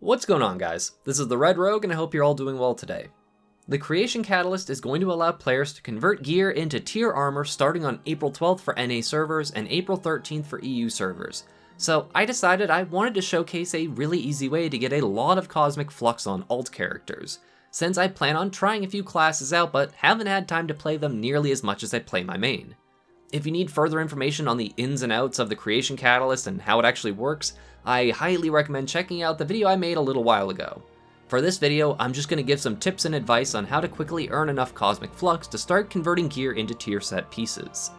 What's going on, guys? This is the Red Rogue and I hope you're all doing well today. The Creation Catalyst is going to allow players to convert gear into tier armor starting on April 12th for NA servers and April 13th for EU servers. So I decided I wanted to showcase a really easy way to get a lot of Cosmic Flux on alt characters, since I plan on trying a few classes out but haven't had time to play them nearly as much as I play my main. If you need further information on the ins and outs of the Creation Catalyst and how it actually works, I highly recommend checking out the video I made a little while ago. For this video, I'm just going to give some tips and advice on how to quickly earn enough Cosmic Flux to start converting gear into tier set pieces.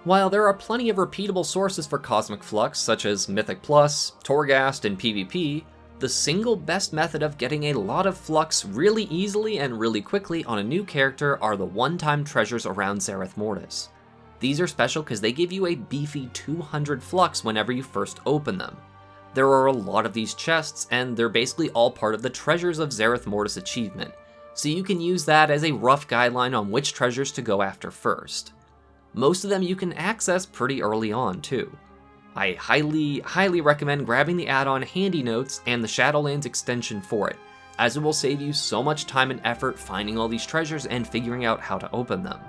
While there are plenty of repeatable sources for Cosmic Flux, such as Mythic Plus, Torghast, and PvP, the single best method of getting a lot of Flux really easily and really quickly on a new character are the one-time treasures around Zereth Mortis. These are special because they give you a beefy 200 Flux whenever you first open them. There are a lot of these chests, and they're basically all part of the Treasures of Zereth Mortis achievement, so you can use that as a rough guideline on which treasures to go after first. Most of them you can access pretty early on, too. I highly recommend grabbing the add-on Handy Notes and the Shadowlands extension for it, as it will save you so much time and effort finding all these treasures and figuring out how to open them.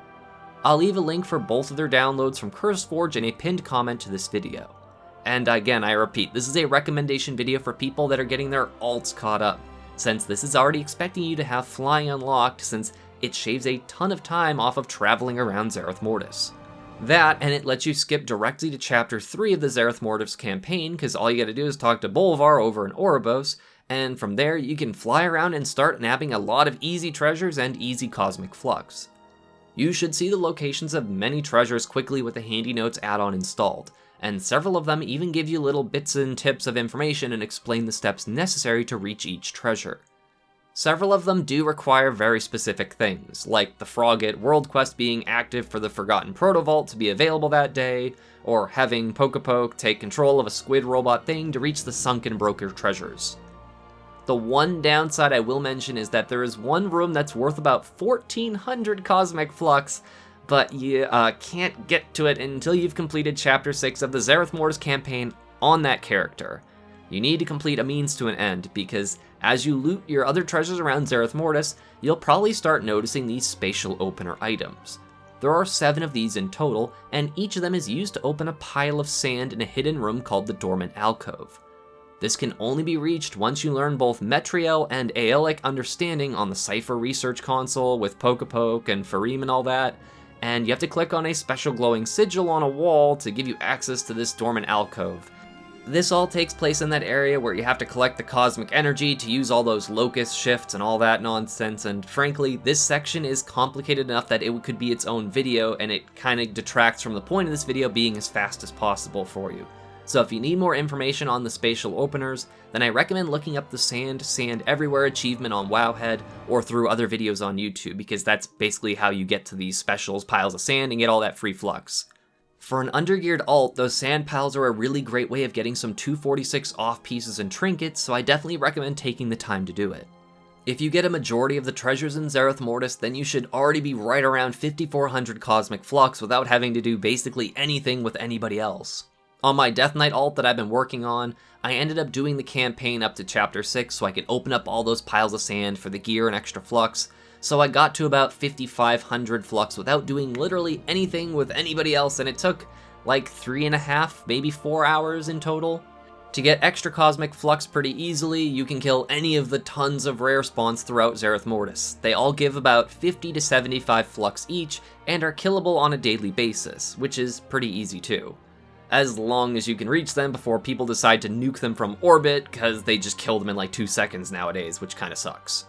I'll leave a link for both of their downloads from CurseForge in a pinned comment to this video. And again, I repeat, this is a recommendation video for people that are getting their alts caught up, since this is already expecting you to have flying unlocked since it shaves a ton of time off of traveling around Zereth Mortis. That, and it lets you skip directly to Chapter 3 of the Zereth Mortis campaign, because all you gotta do is talk to Bolvar over in Oribos, and from there you can fly around and start nabbing a lot of easy treasures and easy Cosmic Flux. You should see the locations of many treasures quickly with the Handy Notes add-on installed, and several of them even give you little bits and tips of information and explain the steps necessary to reach each treasure. Several of them do require very specific things, like the Frogget World Quest being active for the Forgotten Protovault to be available that day, or having Pokepoke take control of a squid robot thing to reach the Sunken Broker treasures. The one downside I will mention is that there is one room that's worth about 1400 Cosmic Flux, but you can't get to it until you've completed Chapter 6 of the Zereth Mortis campaign on that character. You need to complete a means to an end, because as you loot your other treasures around Zereth Mortis, you'll probably start noticing these spatial opener items. There are 7 of these in total, and each of them is used to open a pile of sand in a hidden room called the Dormant Alcove. This can only be reached once you learn both Metriel and Aeolic Understanding on the Cypher Research Console with Pokepoke and Farim and all that, and you have to click on a special glowing sigil on a wall to give you access to this Dormant Alcove. This all takes place in that area where you have to collect the cosmic energy to use all those locust shifts and all that nonsense, and frankly, this section is complicated enough that it could be its own video, and it kinda detracts from the point of this video being as fast as possible for you. So if you need more information on the spatial openers, then I recommend looking up the Sand Everywhere achievement on Wowhead or through other videos on YouTube, because that's basically how you get to these specials piles of sand and get all that free flux. For an undergeared alt, those sand piles are a really great way of getting some 246 off pieces and trinkets, so I definitely recommend taking the time to do it. If you get a majority of the treasures in Zereth Mortis, then you should already be right around 5400 Cosmic Flux without having to do basically anything with anybody else. On my Death Knight alt that I've been working on, I ended up doing the campaign up to Chapter 6 so I could open up all those piles of sand for the gear and extra flux, so I got to about 5500 flux without doing literally anything with anybody else, and it took like 3.5, maybe 4 hours in total. To get extra Cosmic Flux pretty easily, you can kill any of the tons of rare spawns throughout Zereth Mortis. They all give about 50 to 75 flux each, and are killable on a daily basis, which is pretty easy too. As long as you can reach them before people decide to nuke them from orbit, because they just kill them in like 2 seconds nowadays, which kinda sucks.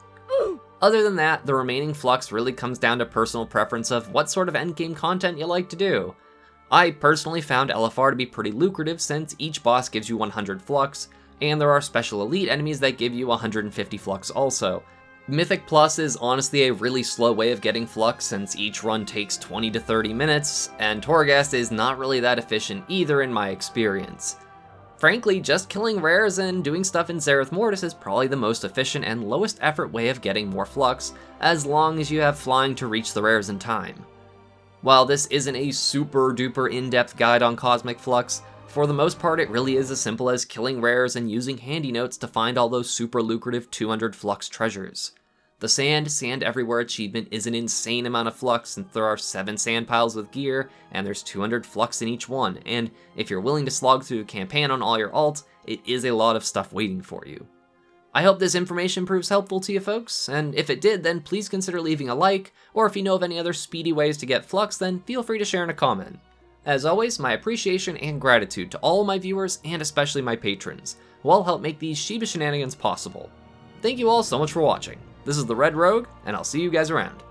Other than that, the remaining flux really comes down to personal preference of what sort of endgame content you like to do. I personally found LFR to be pretty lucrative since each boss gives you 100 flux, and there are special elite enemies that give you 150 flux also. Mythic Plus is honestly a really slow way of getting flux since each run takes 20 to 30 minutes, and Torghast is not really that efficient either in my experience. Frankly, just killing rares and doing stuff in Zereth Mortis is probably the most efficient and lowest effort way of getting more flux, as long as you have flying to reach the rares in time. While this isn't a super duper in-depth guide on Cosmic Flux, For the most part, it really is as simple as killing rares and using handy notes to find all those super lucrative 200 flux treasures. The Sand Everywhere achievement is an insane amount of flux, since there are 7 sand piles with gear, and there's 200 flux in each one, and if you're willing to slog through the campaign on all your alts, it is a lot of stuff waiting for you. I hope this information proves helpful to you folks, and if it did, then please consider leaving a like, or if you know of any other speedy ways to get flux, then feel free to share in a comment. As always, my appreciation and gratitude to all of my viewers, and especially my patrons, who all help make these Shiba Shenanigans possible. Thank you all so much for watching. This is the Red Rogue, and I'll see you guys around.